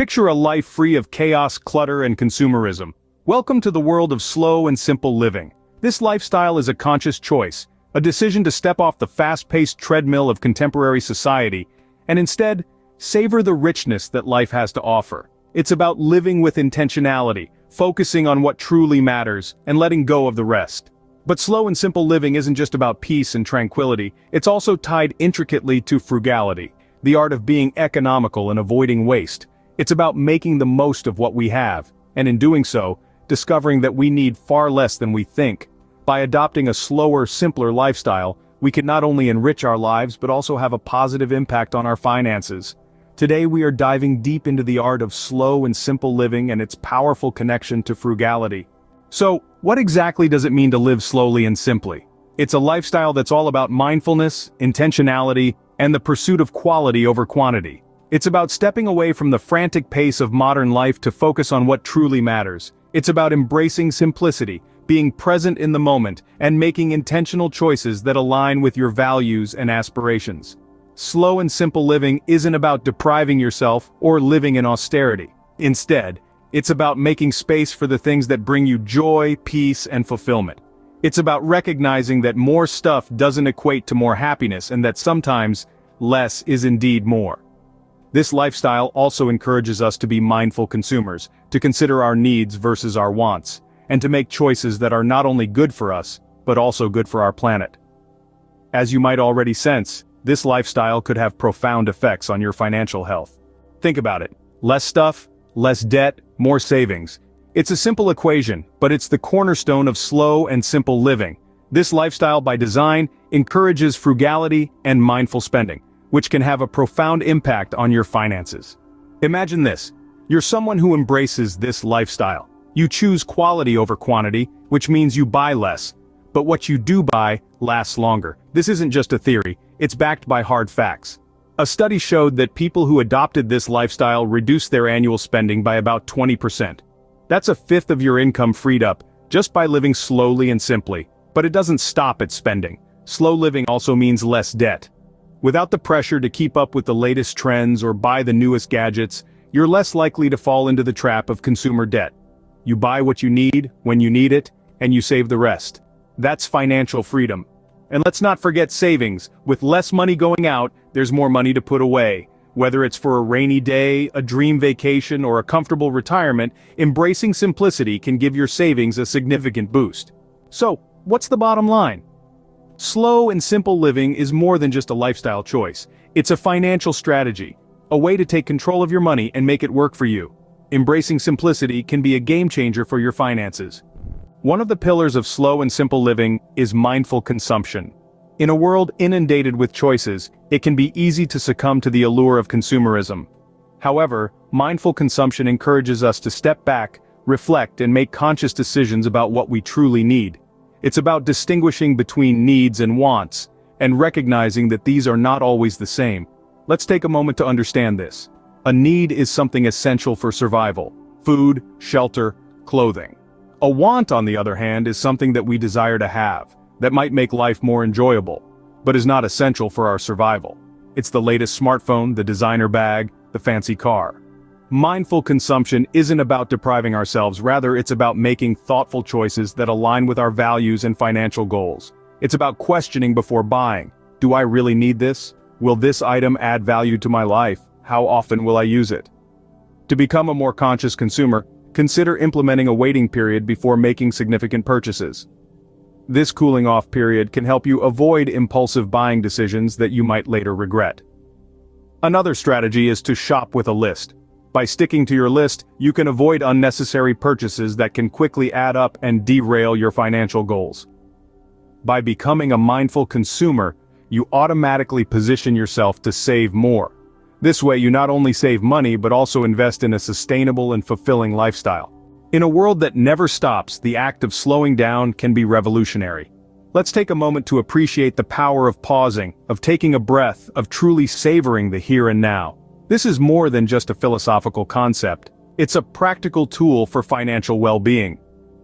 Picture a life free of chaos, clutter, and consumerism. Welcome to the world of slow and simple living. This lifestyle is a conscious choice, a decision to step off the fast-paced treadmill of contemporary society, and instead, savor the richness that life has to offer. It's about living with intentionality, focusing on what truly matters, and letting go of the rest. But slow and simple living isn't just about peace and tranquility, it's also tied intricately to frugality, the art of being economical and avoiding waste. It's about making the most of what we have, and in doing so, discovering that we need far less than we think. By adopting a slower, simpler lifestyle, we can not only enrich our lives but also have a positive impact on our finances. Today we are diving deep into the art of slow and simple living and its powerful connection to frugality. So, what exactly does it mean to live slowly and simply? It's a lifestyle that's all about mindfulness, intentionality, and the pursuit of quality over quantity. It's about stepping away from the frantic pace of modern life to focus on what truly matters. It's about embracing simplicity, being present in the moment, and making intentional choices that align with your values and aspirations. Slow and simple living isn't about depriving yourself or living in austerity. Instead, it's about making space for the things that bring you joy, peace, and fulfillment. It's about recognizing that more stuff doesn't equate to more happiness and that sometimes, less is indeed more. This lifestyle also encourages us to be mindful consumers, to consider our needs versus our wants, and to make choices that are not only good for us, but also good for our planet. As you might already sense, this lifestyle could have profound effects on your financial health. Think about it. Less stuff, less debt, more savings. It's a simple equation, but it's the cornerstone of slow and simple living. This lifestyle by design encourages frugality and mindful spending, which can have a profound impact on your finances. Imagine this. You're someone who embraces this lifestyle. You choose quality over quantity, which means you buy less. But what you do buy lasts longer. This isn't just a theory, it's backed by hard facts. A study showed that people who adopted this lifestyle reduced their annual spending by about 20%. That's a fifth of your income freed up, just by living slowly and simply. But it doesn't stop at spending. Slow living also means less debt. Without the pressure to keep up with the latest trends or buy the newest gadgets, you're less likely to fall into the trap of consumer debt. You buy what you need, when you need it, and you save the rest. That's financial freedom. And let's not forget savings. With less money going out, there's more money to put away. Whether it's for a rainy day, a dream vacation, or a comfortable retirement, embracing simplicity can give your savings a significant boost. So, what's the bottom line? Slow and simple living is more than just a lifestyle choice. It's a financial strategy, a way to take control of your money and make it work for you. Embracing simplicity can be a game changer for your finances. One of the pillars of slow and simple living is mindful consumption. In a world inundated with choices, it can be easy to succumb to the allure of consumerism. However, mindful consumption encourages us to step back, reflect, and make conscious decisions about what we truly need. It's about distinguishing between needs and wants, and recognizing that these are not always the same. Let's take a moment to understand this. A need is something essential for survival: food, shelter, clothing. A want, on the other hand, is something that we desire to have, that might make life more enjoyable, but is not essential for our survival. It's the latest smartphone, the designer bag, the fancy car. Mindful consumption isn't about depriving ourselves, rather it's about making thoughtful choices that align with our values and financial goals. It's about questioning before buying. Do I really need this? Will this item add value to my life? How often will I use it? To become a more conscious consumer, consider implementing a waiting period before making significant purchases. This cooling off period can help you avoid impulsive buying decisions that you might later regret. Another strategy is to shop with a list. By sticking to your list, you can avoid unnecessary purchases that can quickly add up and derail your financial goals. By becoming a mindful consumer, you automatically position yourself to save more. This way you not only save money but also invest in a sustainable and fulfilling lifestyle. In a world that never stops, the act of slowing down can be revolutionary. Let's take a moment to appreciate the power of pausing, of taking a breath, of truly savoring the here and now. This is more than just a philosophical concept. It's a practical tool for financial well-being.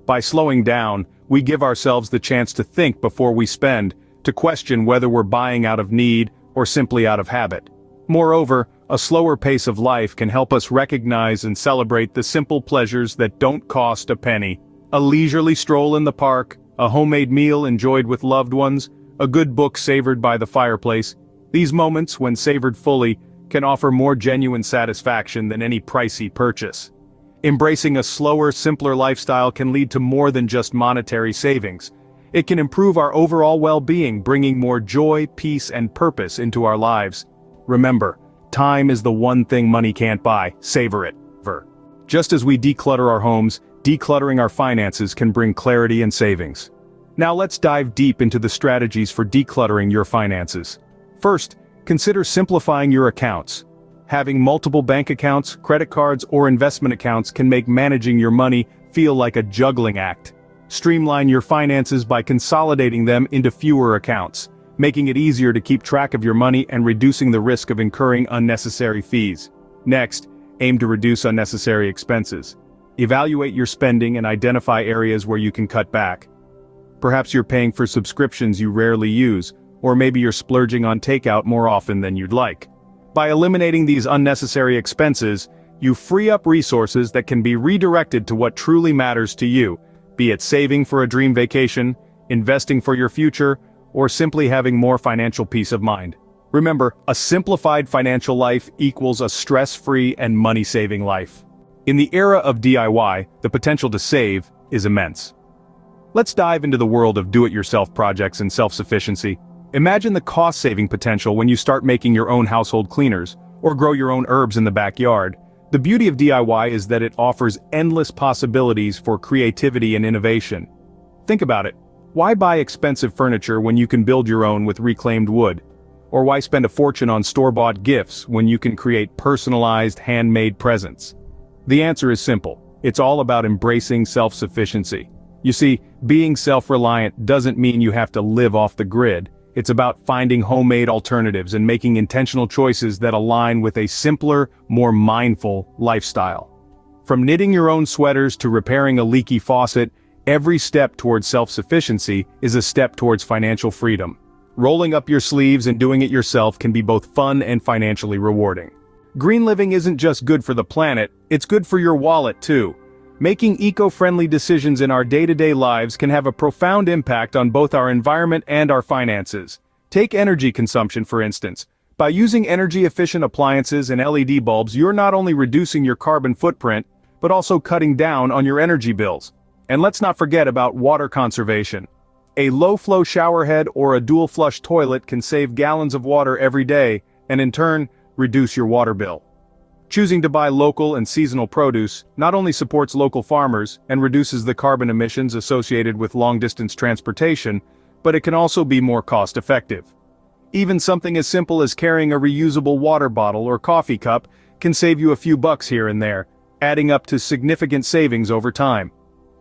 By slowing down, we give ourselves the chance to think before we spend, to question whether we're buying out of need or simply out of habit. Moreover, A slower pace of life can help us recognize and celebrate the simple pleasures that don't cost a penny. A leisurely stroll in the park, a homemade meal enjoyed with loved ones, a good book savored by the fireplace. These moments, when savored fully, can offer more genuine satisfaction than any pricey purchase. Embracing a slower, simpler lifestyle can lead to more than just monetary savings. It can improve our overall well-being, bringing more joy, peace, and purpose into our lives. Remember, time is the one thing money can't buy. Savor it. Just as we declutter our homes, decluttering our finances can bring clarity and savings. Now let's dive deep into the strategies for decluttering your finances. First, consider simplifying your accounts. Having multiple bank accounts, credit cards, or investment accounts can make managing your money feel like a juggling act. Streamline your finances by consolidating them into fewer accounts, making it easier to keep track of your money and reducing the risk of incurring unnecessary fees. Next, aim to reduce unnecessary expenses. Evaluate your spending and identify areas where you can cut back. Perhaps you're paying for subscriptions you rarely use, or maybe you're splurging on takeout more often than you'd like. By eliminating these unnecessary expenses, you free up resources that can be redirected to what truly matters to you, be it saving for a dream vacation, investing for your future, or simply having more financial peace of mind. Remember, a simplified financial life equals a stress-free and money-saving life. In the era of DIY, the potential to save is immense. Let's dive into the world of do-it-yourself projects and self-sufficiency. Imagine the cost-saving potential when you start making your own household cleaners, or grow your own herbs in the backyard. The beauty of DIY is that it offers endless possibilities for creativity and innovation. Think about it. Why buy expensive furniture when you can build your own with reclaimed wood? Or why spend a fortune on store-bought gifts when you can create personalized, handmade presents? The answer is simple. It's all about embracing self-sufficiency. You see, being self-reliant doesn't mean you have to live off the grid. It's about finding homemade alternatives and making intentional choices that align with a simpler, more mindful lifestyle. From knitting your own sweaters to repairing a leaky faucet, every step towards self-sufficiency is a step towards financial freedom. Rolling up your sleeves and doing it yourself can be both fun and financially rewarding. Green living isn't just good for the planet, it's good for your wallet too. Making eco-friendly decisions in our day-to-day lives can have a profound impact on both our environment and our finances. Take energy consumption, for instance. By using energy-efficient appliances and LED bulbs, you're not only reducing your carbon footprint, but also cutting down on your energy bills. And let's not forget about water conservation. A low-flow showerhead or a dual-flush toilet can save gallons of water every day, and in turn, reduce your water bill. Choosing to buy local and seasonal produce not only supports local farmers and reduces the carbon emissions associated with long-distance transportation, but it can also be more cost-effective. Even something as simple as carrying a reusable water bottle or coffee cup can save you a few bucks here and there, adding up to significant savings over time.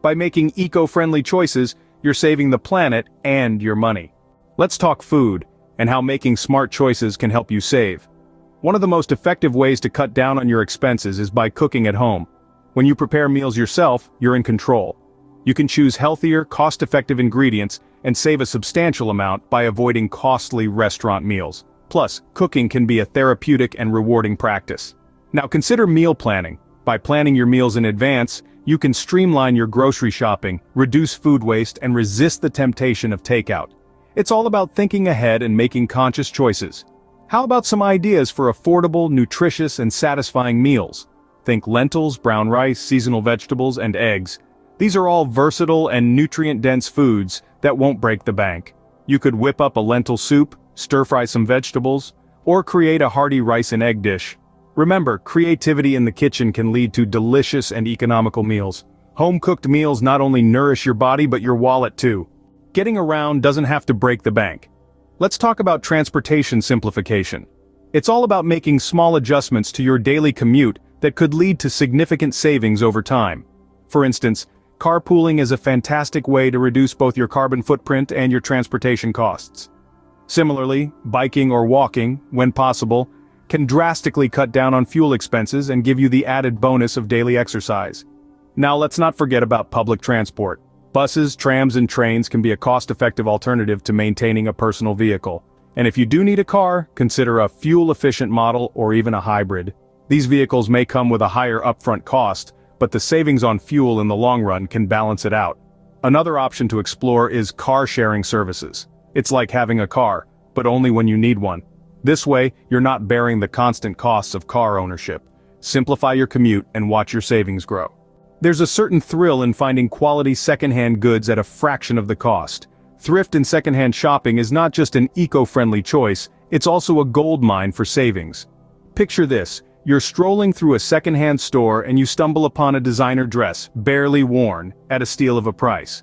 By making eco-friendly choices, you're saving the planet and your money. Let's talk food and how making smart choices can help you save. One of the most effective ways to cut down on your expenses is by cooking at home. When you prepare meals yourself, you're in control. You can choose healthier, cost-effective ingredients and save a substantial amount by avoiding costly restaurant meals. Plus, cooking can be a therapeutic and rewarding practice. Now consider meal planning. By planning your meals in advance, you can streamline your grocery shopping, reduce food waste, and resist the temptation of takeout. It's all about thinking ahead and making conscious choices. How about some ideas for affordable, nutritious, and satisfying meals? Think lentils, brown rice, seasonal vegetables, and eggs. These are all versatile and nutrient-dense foods that won't break the bank. You could whip up a lentil soup, stir-fry some vegetables, or create a hearty rice and egg dish. Remember, creativity in the kitchen can lead to delicious and economical meals. Home-cooked meals not only nourish your body but your wallet too. Getting around doesn't have to break the bank. Let's talk about transportation simplification. It's all about making small adjustments to your daily commute that could lead to significant savings over time. For instance, carpooling is a fantastic way to reduce both your carbon footprint and your transportation costs. Similarly, biking or walking, when possible, can drastically cut down on fuel expenses and give you the added bonus of daily exercise. Now let's not forget about public transport. Buses, trams, and trains can be a cost-effective alternative to maintaining a personal vehicle. And if you do need a car, consider a fuel-efficient model or even a hybrid. These vehicles may come with a higher upfront cost, but the savings on fuel in the long run can balance it out. Another option to explore is car-sharing services. It's like having a car, but only when you need one. This way, you're not bearing the constant costs of car ownership. Simplify your commute and watch your savings grow. There's a certain thrill in finding quality secondhand goods at a fraction of the cost. Thrift and secondhand shopping is not just an eco-friendly choice, it's also a goldmine for savings. Picture this, you're strolling through a secondhand store and you stumble upon a designer dress, barely worn, at a steal of a price.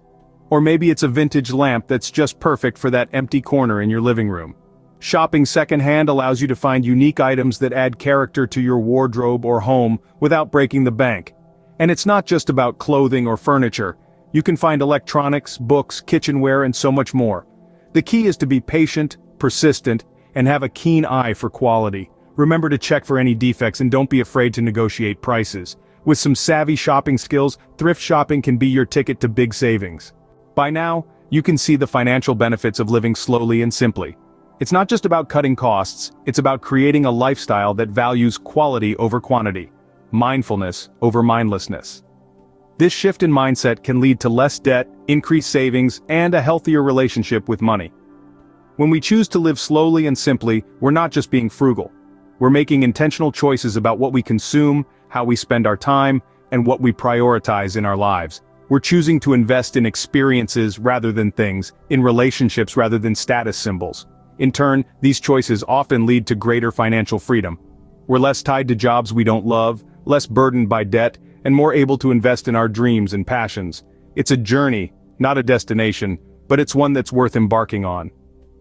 Or maybe it's a vintage lamp that's just perfect for that empty corner in your living room. Shopping secondhand allows you to find unique items that add character to your wardrobe or home without breaking the bank. And it's not just about clothing or furniture. You can find electronics, books, kitchenware, and so much more. The key is to be patient, persistent, and have a keen eye for quality. Remember to check for any defects and don't be afraid to negotiate prices. With some savvy shopping skills, thrift shopping can be your ticket to big savings. By now, you can see the financial benefits of living slowly and simply. It's not just about cutting costs, it's about creating a lifestyle that values quality over quantity, mindfulness over mindlessness. This shift in mindset can lead to less debt, increased savings, and a healthier relationship with money. When we choose to live slowly and simply, we're not just being frugal. We're making intentional choices about what we consume, how we spend our time, and what we prioritize in our lives. We're choosing to invest in experiences rather than things, in relationships rather than status symbols. In turn, these choices often lead to greater financial freedom. We're less tied to jobs we don't love, less burdened by debt, and more able to invest in our dreams and passions. It's a journey, not a destination, but it's one that's worth embarking on.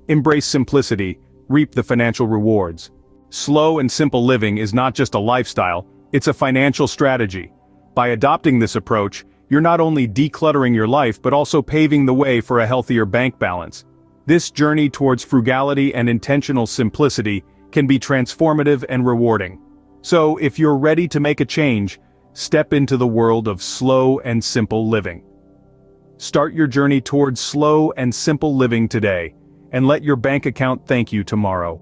Embrace simplicity, reap the financial rewards. Slow and simple living is not just a lifestyle, it's a financial strategy. By adopting this approach, you're not only decluttering your life but also paving the way for a healthier bank balance. This journey towards frugality and intentional simplicity can be transformative and rewarding. So, if you're ready to make a change, step into the world of slow and simple living. Start your journey towards slow and simple living today, and let your bank account thank you tomorrow.